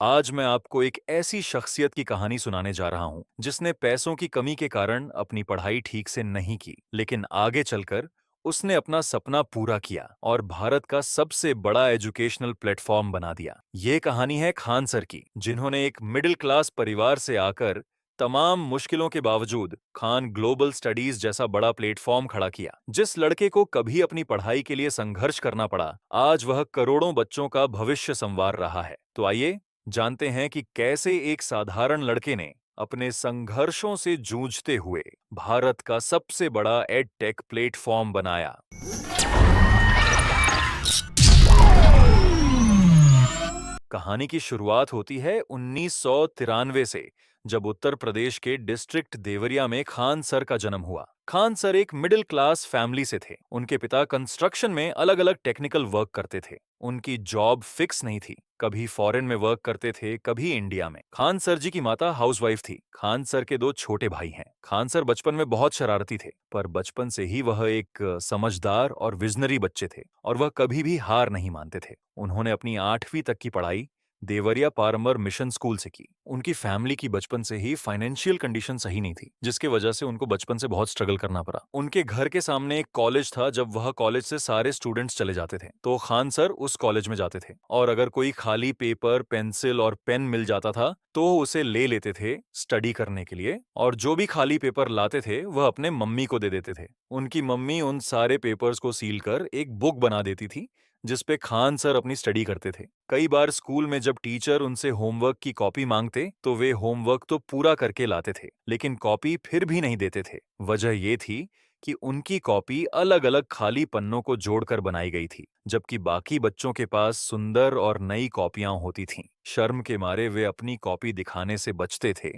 आज मैं आपको एक ऐसी शख्सियत की कहानी सुनाने जा रहा हूं जिसने पैसों की कमी के कारण अपनी पढ़ाई ठीक से नहीं की, लेकिन आगे चलकर उसने अपना सपना पूरा किया और भारत का सबसे बड़ा एजुकेशनल प्लेटफॉर्म बना दिया। ये कहानी है खान सर की, जिन्होंने एक मिडिल क्लास परिवार से आकर तमाम मुश्किलों के बावजूद खान ग्लोबल स्टडीज जैसा बड़ा प्लेटफॉर्म खड़ा किया। जिस लड़के को कभी अपनी पढ़ाई के लिए संघर्ष करना पड़ा, आज वह करोड़ों बच्चों का भविष्य संवार रहा है। तो आइए जानते हैं कि कैसे एक साधारण लड़के ने अपने संघर्षों से जूझते हुए भारत का सबसे बड़ा एड टेक प्लेटफॉर्म बनाया। कहानी की शुरुआत होती है 1993 से, जब उत्तर प्रदेश के डिस्ट्रिक्ट देवरिया में खान सर का जन्म हुआ। खान सर एक मिडिल क्लास फैमिली से थे। उनके पिता कंस्ट्रक्शन में अलग अलग टेक्निकल वर्क करते थे। उनकी जॉब फिक्स नहीं थी, कभी फॉरेन में वर्क करते थे, कभी इंडिया में। खान सर जी की माता हाउसवाइफ थी। खान सर के दो छोटे भाई हैं। खान सर बचपन में बहुत शरारती थे, पर बचपन से ही वह एक समझदार और विजनरी बच्चे थे और वह कभी भी हार नहीं मानते थे। उन्होंने अपनी 8वीं तक की पढ़ाई देवरिया पारमर मिशन स्कूल से की। उनकी फैमिली की बचपन से ही फाइनेंशियल कंडीशन सही नहीं थी, जिसकी वजह से उनको बचपन से बहुत स्ट्रगल करना पड़ा। उनके घर के सामने एक कॉलेज था। जब वह कॉलेज से सारे स्टूडेंट्स चले जाते थे तो खान सर उस कॉलेज में जाते थे, और अगर कोई खाली पेपर, पेंसिल और पेन मिल जाता था तो उसे ले लेते थे स्टडी करने के लिए, और जो भी खाली पेपर लाते थे वह अपने मम्मी को दे देते थे। उनकी मम्मी उन सारे पेपर्स को सील कर एक बुक बना देती थी, जिस पे खान सर अपनी स्टडी करते थे। कई बार स्कूल में जब टीचर उनसे होमवर्क की कॉपी मांगते तो वे होमवर्क तो पूरा करके लाते थे, लेकिन कॉपी फिर भी नहीं देते थे। वजह ये थी कि उनकी कॉपी अलग-अलग खाली पन्नों को जोड़कर बनाई गई थी, जबकि बाकी बच्चों के पास सुंदर और नई कॉपियां होती थीं। शर्म के मारे वे अपनी कॉपी दिखाने से बचते थे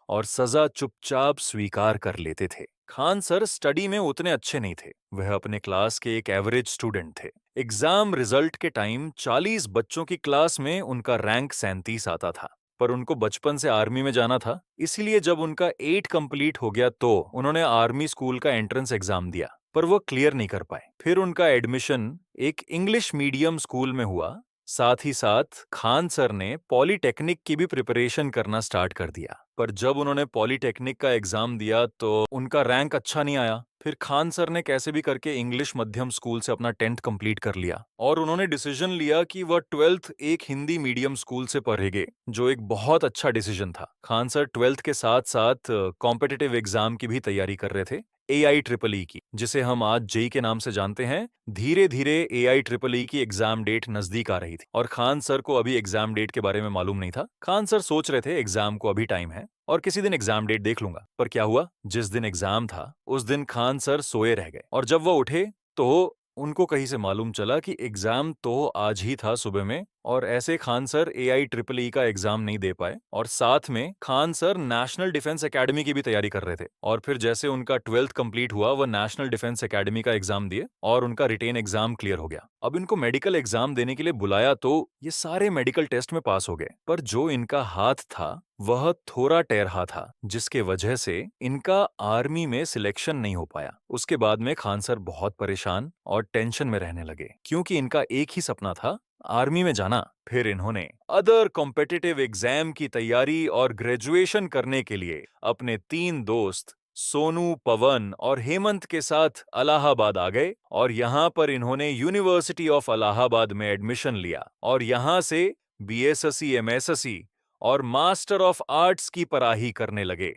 और सजा चुपचाप स्वीकार कर लेते थे। खान सर स्टडी में उतने अच्छे नहीं थे। वह अपने क्लास के एक एवरेज स्टूडेंट थे। एग्जाम रिजल्ट के टाइम 40 बच्चों की क्लास में उनका रैंक 37 आता था। पर उनको बचपन से आर्मी में जाना था, इसीलिए जब उनका 8 कंप्लीट हो गया तो उन्होंने आर्मी स्कूल का एंट्रेंस एग्जाम दिया, पर वो क्लियर नहीं कर पाए। फिर उनका एडमिशन एक इंग्लिश मीडियम स्कूल में हुआ। साथ ही साथ खान सर ने पॉलीटेक्निक की भी प्रिपरेशन करना स्टार्ट कर दिया। पर जब उन्होंने पॉलीटेक्निक का एग्जाम दिया तो उनका रैंक अच्छा नहीं आया। फिर खान सर ने कैसे भी करके इंग्लिश मध्यम स्कूल से अपना 10th कंप्लीट कर लिया, और उन्होंने डिसीजन लिया कि वह 12th एक हिंदी मीडियम स्कूल से पढ़ेंगे, जो एक बहुत अच्छा डिसीजन था। खान सर 12th के साथ साथ कॉम्पिटिटिव एग्जाम की भी तैयारी कर रहे थे, AIEEE की, जिसे हम आज जेई के नाम से जानते हैं। धीरे धीरे AIEEE की एग्जाम डेट नजदीक आ रही थी और खान सर को अभी एग्जाम डेट के बारे में मालूम नहीं था। खान सर सोच रहे थे एग्जाम को अभी टाइम है और किसी दिन एग्जाम डेट देख लूंगा। पर क्या हुआ, जिस दिन एग्जाम था उस दिन खान सर सोए रह गए, और जब वो उठे तो उनको कहीं से मालूम चला कि एग्जाम तो आज ही था सुबह में, और ऐसे खान सर AIEEE का एग्जाम नहीं दे पाए। और साथ में Khan sir national defence academy की भी तैयारी कर रहे थे, और फिर जैसे उनका 12th कंप्लीट हुआ वह नेशनल डिफेंस एकेडमी का एग्जाम दिए और उनका रिटेन एग्जाम क्लियर हो गया। अब इनको मेडिकल एग्जाम देने के लिए बुलाया तो ये सारे मेडिकल टेस्ट में पास हो गए, पर जो इनका हाथ था वह थोड़ा टेढ़ा था, जिसके वजह से इनका आर्मी में सिलेक्शन नहीं हो पाया। उसके बाद में खान सर बहुत परेशान और टेंशन में रहने लगे, क्योंकि इनका एक ही सपना था, आर्मी में जाना। फिर इन्होंने अदर कॉम्पिटिटिव एग्जाम की तैयारी और ग्रेजुएशन करने के लिए अपने 3 दोस्त सोनू, पवन और हेमंत के साथ इलाहाबाद आ गए, और यहाँ पर इन्होंने यूनिवर्सिटी ऑफ इलाहाबाद में एडमिशन लिया और यहाँ से BSSC, MSSC और मास्टर ऑफ आर्ट्स की पढ़ाई करने लगे।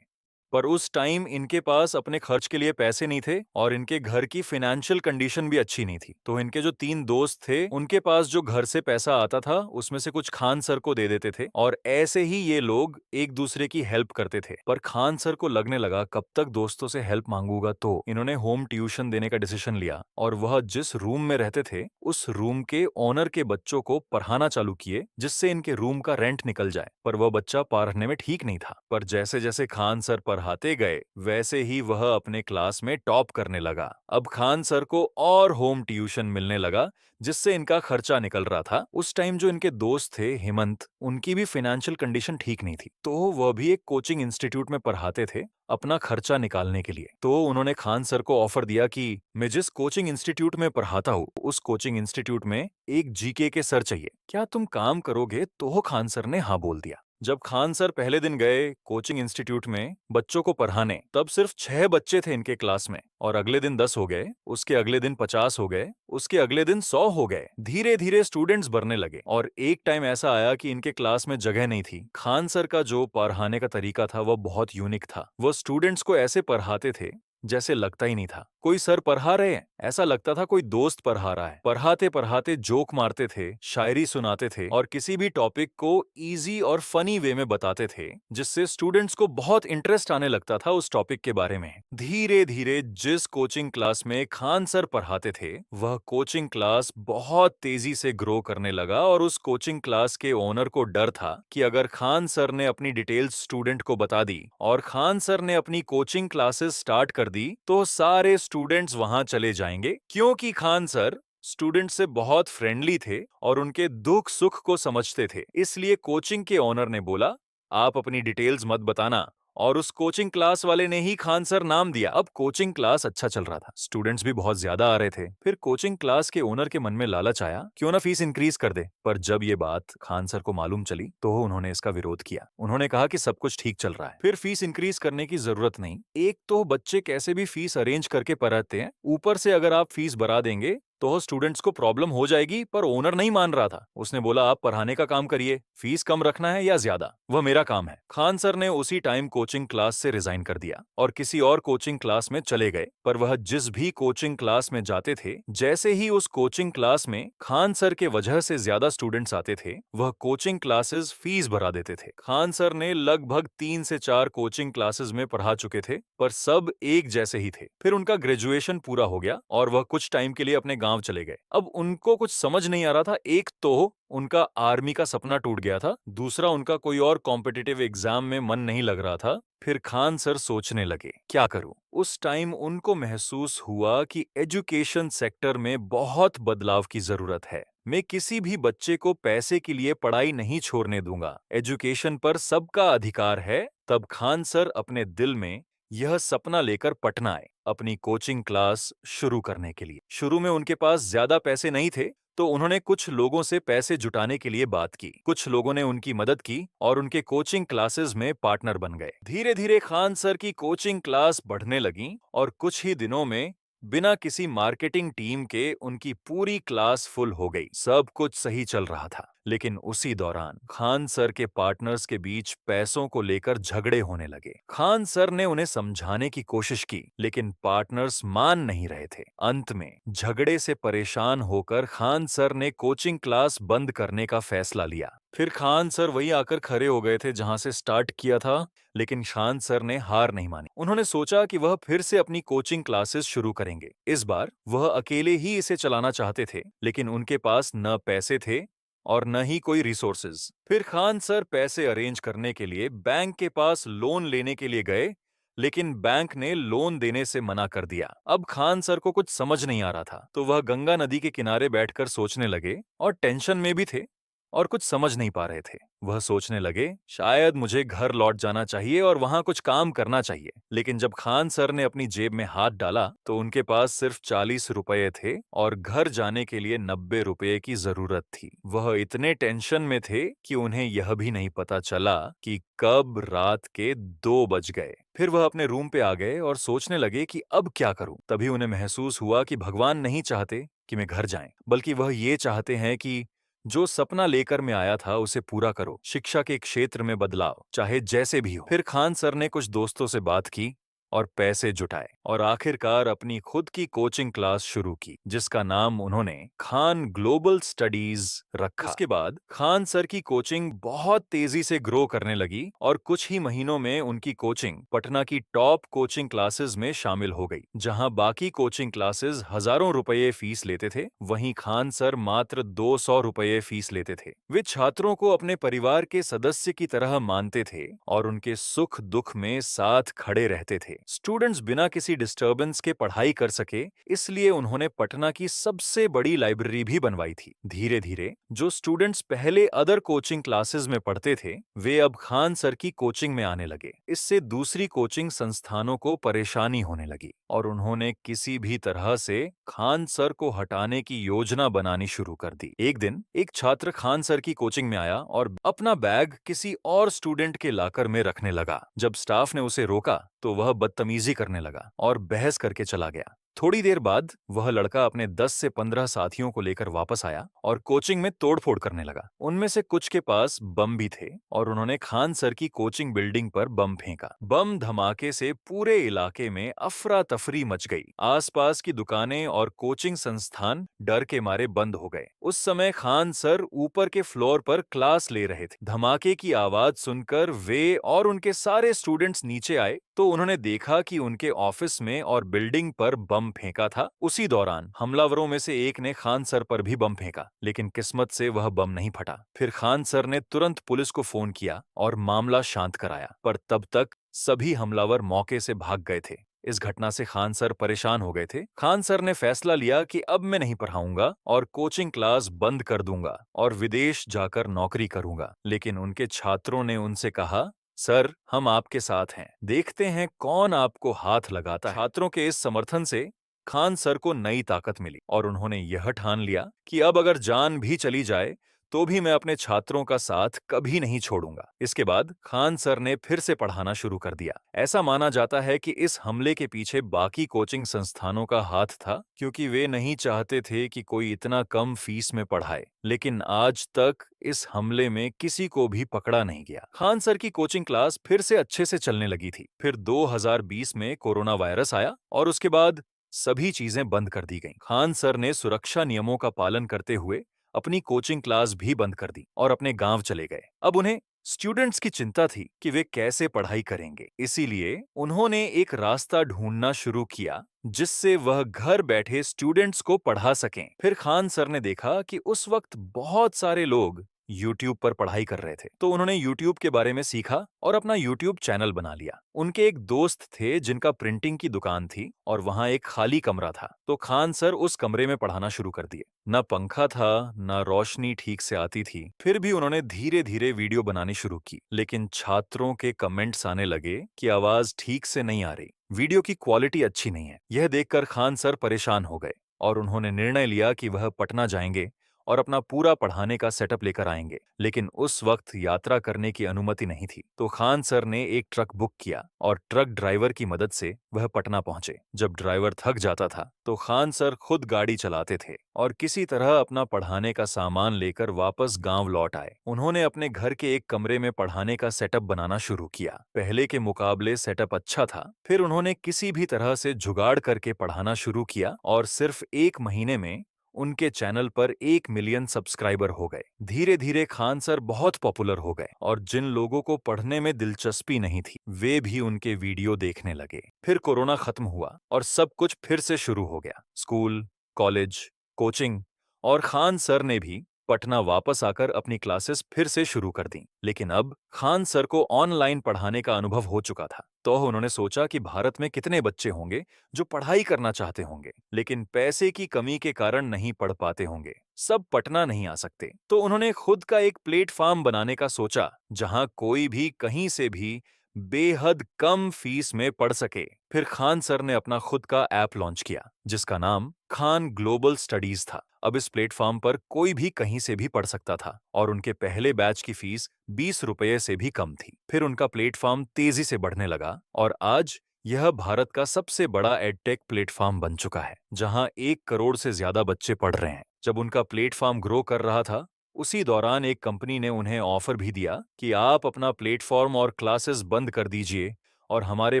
पर उस टाइम इनके पास अपने खर्च के लिए पैसे नहीं थे और इनके घर की फाइनेंशियल कंडीशन भी अच्छी नहीं थी। तो इनके जो 3 दोस्त थे उनके पास जो घर से पैसा आता था उसमें से कुछ खान सर को दे देते थे, और ऐसे ही ये लोग एक दूसरे की हेल्प करते थे। पर खान सर को लगने लगा कब तक दोस्तों से हेल्प मांगूंगा, तो इन्होंने होम ट्यूशन देने का डिसीजन लिया, और वह जिस रूम में रहते थे उस रूम के ओनर के बच्चों को पढ़ाना चालू किए, जिससे इनके रूम का रेंट निकल जाए। पर वह बच्चा पढ़ने में ठीक नहीं था, पर जैसे जैसे खान सर पढ़ा पढ़ाते गए वैसे ही वह अपने क्लास में टॉप करने लगा। अब खान सर को और होम ट्यूशन मिलने लगा, जिससे इनका खर्चा निकल रहा था। उस टाइम जो इनके दोस्त थे हेमंत, उनकी भी फाइनेंशियल कंडीशन ठीक नहीं थी, तो वह भी एक कोचिंग इंस्टीट्यूट में पढ़ाते थे अपना खर्चा निकालने के लिए। तो उन्होंने खान सर को ऑफर दिया कि मैं जिस कोचिंग इंस्टीट्यूट में पढ़ाता हूँ उस कोचिंग इंस्टीट्यूट में एक जीके के सर चाहिए, क्या तुम काम करोगे? तो खान सर ने हाँ बोल दिया। जब खान सर पहले दिन गए कोचिंग इंस्टीट्यूट में बच्चों को पढ़ाने, तब सिर्फ 6 बच्चे थे इनके क्लास में, और अगले दिन 10 हो गए, उसके अगले दिन 50 हो गए, उसके अगले दिन 100 हो गए। धीरे धीरे स्टूडेंट्स बढ़ने लगे और एक टाइम ऐसा आया कि इनके क्लास में जगह नहीं थी। खान सर का जो पढ़ाने का तरीका था वह बहुत यूनिक था। वो स्टूडेंट्स को ऐसे पढ़ाते थे जैसे लगता ही नहीं था कोई सर पढ़ा रहे हैं, ऐसा लगता था कोई दोस्त पढ़ा रहा है। पढ़ाते पढ़ाते जोक मारते थे, शायरी सुनाते थे और किसी भी टॉपिक को इजी और फनी वे में बताते थे, जिससे स्टूडेंट्स को बहुत इंटरेस्ट आने लगता था उस टॉपिक के बारे में। धीरे धीरे जिस कोचिंग क्लास में खान सर पढ़ाते थे वह कोचिंग क्लास बहुत तेजी से ग्रो करने लगा, और उस कोचिंग क्लास के ओनर को डर था कि अगर खान सर ने अपनी डिटेल्स स्टूडेंट को बता दी और खान सर ने अपनी कोचिंग क्लासेस स्टार्ट कर दी तो सारे स्टूडेंट्स वहां चले जाएंगे, क्योंकि खान सर स्टूडेंट से बहुत फ्रेंडली थे और उनके दुख सुख को समझते थे। इसलिए कोचिंग के ओनर ने बोला, आप अपनी डिटेल्स मत बताना, और उस कोचिंग क्लास वाले ने ही खान सर नाम दिया। अब कोचिंग क्लास अच्छा चल रहा था, स्टूडेंट्स भी बहुत ज्यादा आ रहे थे। फिर कोचिंग क्लास के ओनर के मन में लालच आया, क्यों ना फीस इंक्रीज कर दे। पर जब ये बात खान सर को मालूम चली तो उन्होंने इसका विरोध किया। उन्होंने कहा कि सब कुछ ठीक चल रहा है, फिर फीस इंक्रीज करने की जरूरत नहीं। एक तो बच्चे कैसे भी फीस अरेंज करके पढ़ाते हैं, ऊपर से अगर आप फीस बढ़ा देंगे तो स्टूडेंट्स को प्रॉब्लम हो जाएगी। पर ओनर नहीं मान रहा था, उसने बोला, आप पढ़ाने का काम करिए, फीस कम रखना है या ज्यादा वह मेरा काम है। खान सर ने उसी टाइम कोचिंग क्लास से रिजाइन कर दिया और किसी और कोचिंग क्लास में चले गए। पर वह जिस भी कोचिंग क्लास में जाते थे, जैसे ही उस कोचिंग क्लास में खान सर के वजह से ज्यादा स्टूडेंट्स आते थे, वह कोचिंग क्लासेस फीस बढ़ा देते थे। खान सर ने लगभग 3 से 4 कोचिंग क्लासेस में पढ़ा चुके थे, पर सब एक जैसे ही थे। फिर उनका ग्रेजुएशन पूरा हो गया और वह कुछ टाइम के लिए अपने गांव चले गए। अब उनको कुछ समझ नहीं आ रहा था, एक तो उनका आर्मी का सपना टूट गया था, दूसरा उनका कोई और कॉम्पिटिटिव एग्जाम में मन नहीं लग रहा था। फिर खान सर सोचने लगे, क्या करूं? उस टाइम उनको महसूस हुआ कि एजुकेशन सेक्टर में बहुत बदलाव की जरूरत है। मैं किसी भी बच्चे को पैसे के लिए पढ़ाई नहीं छोड़ने दूंगा, एजुकेशन पर सबका अधिकार है। तब खान सर अपने दिल में यह सपना लेकर पटना आए अपनी कोचिंग क्लास शुरू करने के लिए। शुरू में उनके पास ज्यादा पैसे नहीं थे, तो उन्होंने कुछ लोगों से पैसे जुटाने के लिए बात की। कुछ लोगों ने उनकी मदद की और उनके कोचिंग क्लासेस में पार्टनर बन गए। धीरे धीरे खान सर की कोचिंग क्लास बढ़ने लगी और कुछ ही दिनों में बिना किसी मार्केटिंग टीम के उनकी पूरी क्लास फुल हो गई। सब कुछ सही चल रहा था, लेकिन उसी दौरान खान सर के पार्टनर्स के बीच पैसों को लेकर झगड़े होने लगे। खान सर ने उन्हें समझाने की कोशिश की, लेकिन पार्टनर्स मान नहीं रहे थे। अंत में झगड़े से परेशान होकर खान सर ने कोचिंग क्लास बंद करने का फैसला लिया। फिर खान सर वही आकर खड़े हो गए थे जहां से स्टार्ट किया था, लेकिन खान सर ने हार नहीं मानी। उन्होंने सोचा कि वह फिर से अपनी कोचिंग क्लासेस शुरू करेंगे। इस बार वह अकेले ही इसे चलाना चाहते थे, लेकिन उनके पास न पैसे थे और न ही कोई रिसोर्सेज। फिर खान सर पैसे अरेंज करने के लिए बैंक के पास लोन लेने के लिए गए, लेकिन बैंक ने लोन देने से मना कर दिया। अब खान सर को कुछ समझ नहीं आ रहा था, तो वह गंगा नदी के किनारे बैठकर सोचने लगे और टेंशन में भी थे और कुछ समझ नहीं पा रहे थे। वह सोचने लगे, शायद मुझे घर लौट जाना चाहिए और वहां कुछ काम करना चाहिए। लेकिन जब खान सर ने अपनी जेब में हाथ डाला तो उनके पास सिर्फ 40 रुपए थे और घर जाने के लिए 90 रुपए की जरूरत थी। वह इतने टेंशन में थे कि उन्हें यह भी नहीं पता चला कि कब रात के 2 बज गए। फिर वह अपने रूम पे आ गए और सोचने लगे कि अब क्या करूं। तभी उन्हें महसूस हुआ कि भगवान नहीं चाहते कि मैं घर जाएं, बल्कि वह ये चाहते हैं कि जो सपना लेकर मैं आया था उसे पूरा करो। शिक्षा के क्षेत्र में बदलाव, चाहे जैसे भी हो। फिर खान सर ने कुछ दोस्तों से बात की और पैसे जुटाए और आखिरकार अपनी खुद की कोचिंग क्लास शुरू की, जिसका नाम उन्होंने खान ग्लोबल स्टडीज रखा। उसके बाद खान सर की कोचिंग बहुत तेजी से ग्रो करने लगी और कुछ ही महीनों में उनकी कोचिंग पटना की टॉप कोचिंग क्लासेस में शामिल हो गई। जहां बाकी कोचिंग क्लासेस हजारों रुपए फीस लेते थे, वहीं खान सर मात्र 200 रुपए फीस लेते थे। वे छात्रों को अपने परिवार के सदस्य की तरह मानते थे और उनके सुख दुख में साथ खड़े रहते थे। स्टूडेंट्स बिना किसी डिस्टरबेंस के पढ़ाई कर सके, इसलिए उन्होंने पटना की सबसे बड़ी लाइब्रेरी भी बनवाई थी। धीरे धीरे जो स्टूडेंट्स पहले अदर कोचिंग क्लासेस में पढ़ते थे, वे अब खान सर की कोचिंग में आने लगे। इससे दूसरी कोचिंग संस्थानों को परेशानी होने लगी और उन्होंने किसी भी तरह से खान सर को हटाने की योजना बनानी शुरू कर दी। एक दिन एक छात्र खान सर की कोचिंग में आया और अपना बैग किसी और स्टूडेंट के लॉकर में रखने लगा। जब स्टाफ ने उसे रोका तो वह बदतमीजी करने लगा और बहस करके चला गया। थोड़ी देर बाद वह लड़का अपने 10 से 15 साथियों को लेकर वापस आया और कोचिंग में तोड़फोड़ करने लगा। उनमें से कुछ के पास बम भी थे और उन्होंने खान सर की कोचिंग बिल्डिंग पर बम फेंका। बम धमाके से पूरे इलाके में अफरा तफरी मच गई। आसपास की दुकानें और कोचिंग संस्थान डर के मारे बंद हो गए। उस समय खान सर ऊपर के फ्लोर पर क्लास ले रहे थे। धमाके की आवाज सुनकर वे और उनके सारे स्टूडेंट्स नीचे आए तो उन्होंने देखा कि उनके ऑफिस में और बिल्डिंग पर बम फेंका था। उसी दौरान हमलावरों में से एक ने खान सर पर भी बम फेंका, लेकिन किस्मत से वह बम नहीं फटा। फिर खान सर ने तुरंत पुलिस को फोन किया और मामला शांत कराया, पर तब तक सभी हमलावर मौके से भाग गए थे। इस घटना से खान सर परेशान हो गए थे। खान सर ने फैसला लिया कि अब मैं नहीं पढ़ाऊंगा और कोचिंग क्लास बंद कर दूंगा और विदेश जाकर नौकरी करूंगा। लेकिन उनके छात्रों ने उनसे कहा, सर, हम आपके साथ हैं, देखते हैं कौन आपको हाथ लगाता है। छात्रों के इस समर्थन से खान सर को नई ताकत मिली और उन्होंने यह ठान लिया कि अब अगर जान भी चली जाए तो भी मैं अपने छात्रों का साथ कभी नहीं छोड़ूंगा। इसके बाद खान सर ने फिर से पढ़ाना शुरू कर दिया। ऐसा माना जाता है कि इस हमले के पीछे बाकी कोचिंग संस्थानों का हाथ था, क्योंकि वे नहीं चाहते थे कि कोई इतना कम फीस में पढ़ाए। लेकिन आज तक इस हमले में किसी को भी पकड़ा नहीं गया। खान सर की कोचिंग क्लास फिर से अच्छे से चलने लगी थी। फिर 2020 में कोरोना वायरस आया और उसके बाद सभी चीजें बंद कर दी गईं। खान सर ने सुरक्षा नियमों का पालन करते हुए अपनी कोचिंग क्लास भी बंद कर दी और अपने गांव चले गए। अब उन्हें स्टूडेंट्स की चिंता थी कि वे कैसे पढ़ाई करेंगे, इसीलिए उन्होंने एक रास्ता ढूंढना शुरू किया जिससे वह घर बैठे स्टूडेंट्स को पढ़ा सकें। फिर खान सर ने देखा कि उस वक्त बहुत सारे लोग YouTube पर पढ़ाई कर रहे थे, तो उन्होंने YouTube के बारे में सीखा और अपना YouTube चैनल बना लिया। उनके एक दोस्त थे जिनका प्रिंटिंग की दुकान थी और वहां एक खाली कमरा था, तो खान सर उस कमरे में पढ़ाना शुरू कर दिए। न पंखा था, न रोशनी ठीक से आती थी, फिर भी उन्होंने धीरे धीरे वीडियो बनानी शुरू की। लेकिन छात्रों के कमेंट्स आने लगे कि आवाज ठीक से नहीं आ रही, वीडियो की क्वालिटी अच्छी नहीं है। यह देखकर खान सर परेशान हो गए और उन्होंने निर्णय लिया कि वह पटना जाएंगे और अपना पूरा पढ़ाने का सेटअप लेकर आएंगे। लेकिन उस वक्त यात्रा करने की अनुमति नहीं थी, तो खान सर ने एक ट्रक बुक किया और ट्रक ड्राइवर की मदद से वह पटना पहुंचे। जब ड्राइवर थक जाता था तो खान सर खुद गाड़ी चलाते थे और किसी तरह अपना पढ़ाने का सामान लेकर वापस गांव लौट आए। उन्होंने अपने घर के एक कमरे में पढ़ाने का सेटअप बनाना शुरू किया। पहले के मुकाबले सेटअप अच्छा था। फिर उन्होंने किसी भी तरह से जुगाड़ करके पढ़ाना शुरू किया और सिर्फ 1 महीने में उनके चैनल पर 1 मिलियन सब्सक्राइबर हो गए। धीरे धीरे खान सर बहुत पॉपुलर हो गए और जिन लोगों को पढ़ने में दिलचस्पी नहीं थी, वे भी उनके वीडियो देखने लगे। फिर कोरोना खत्म हुआ और सब कुछ फिर से शुरू हो गया। स्कूल, कॉलेज, कोचिंग और खान सर ने भी पटना वापस आकर अपनी क्लासेस फिर से शुरू कर दी। लेकिन अब खान सर को ऑनलाइन पढ़ाने का अनुभव हो चुका था, तो उन्होंने सोचा कि भारत में कितने बच्चे होंगे जो पढ़ाई करना चाहते होंगे, लेकिन पैसे की कमी के कारण नहीं पढ़ पाते होंगे। सब पटना नहीं आ सकते, तो उन्होंने खुद का एक प्लेटफॉर्म बनाने का सोचा, जहां कोई भी कहीं से भी बेहद कम फीस में पढ़ सके। फिर खान सर ने अपना खुद का ऐप लॉन्च किया, जिसका नाम खान ग्लोबल स्टडीज था। अब इस प्लेटफॉर्म पर कोई भी कहीं से भी पढ़ सकता था और उनके पहले बैच की फीस 20 रुपये से भी कम थी। फिर उनका प्लेटफॉर्म तेजी से बढ़ने लगा और आज यह भारत का सबसे बड़ा एडटेक प्लेटफॉर्म बन चुका है, जहां 1 करोड़ से ज्यादा बच्चे पढ़ रहे हैं। जब उनका प्लेटफॉर्म ग्रो कर रहा था, उसी दौरान एक कंपनी ने उन्हें ऑफर भी दिया कि आप अपना प्लेटफॉर्म और क्लासेस बंद कर दीजिए और हमारे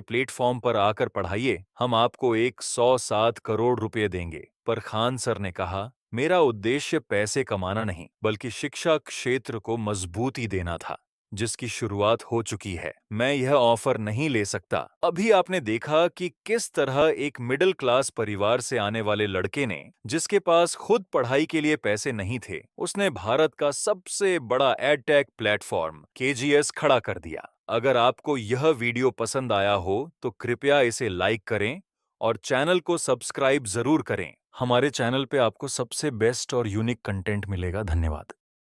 प्लेटफॉर्म पर आकर पढ़ाइए, हम आपको 107 करोड़ रुपए देंगे। पर खान सर ने कहा, मेरा उद्देश्य पैसे कमाना नहीं, बल्कि शिक्षा क्षेत्र को मजबूती देना था, जिसकी शुरुआत हो चुकी है। मैं यह ऑफर नहीं ले सकता। अभी आपने देखा कि किस तरह एक मिडिल क्लास परिवार से आने वाले लड़के ने, जिसके पास खुद पढ़ाई के लिए पैसे नहीं थे, उसने भारत का सबसे बड़ा एडटेक प्लेटफॉर्म केजीएस खड़ा कर दिया। अगर आपको यह वीडियो पसंद आया हो तो कृपया इसे लाइक करें और चैनल को सब्सक्राइब जरूर करें। हमारे चैनल पे आपको सबसे बेस्ट और यूनिक कंटेंट मिलेगा। धन्यवाद।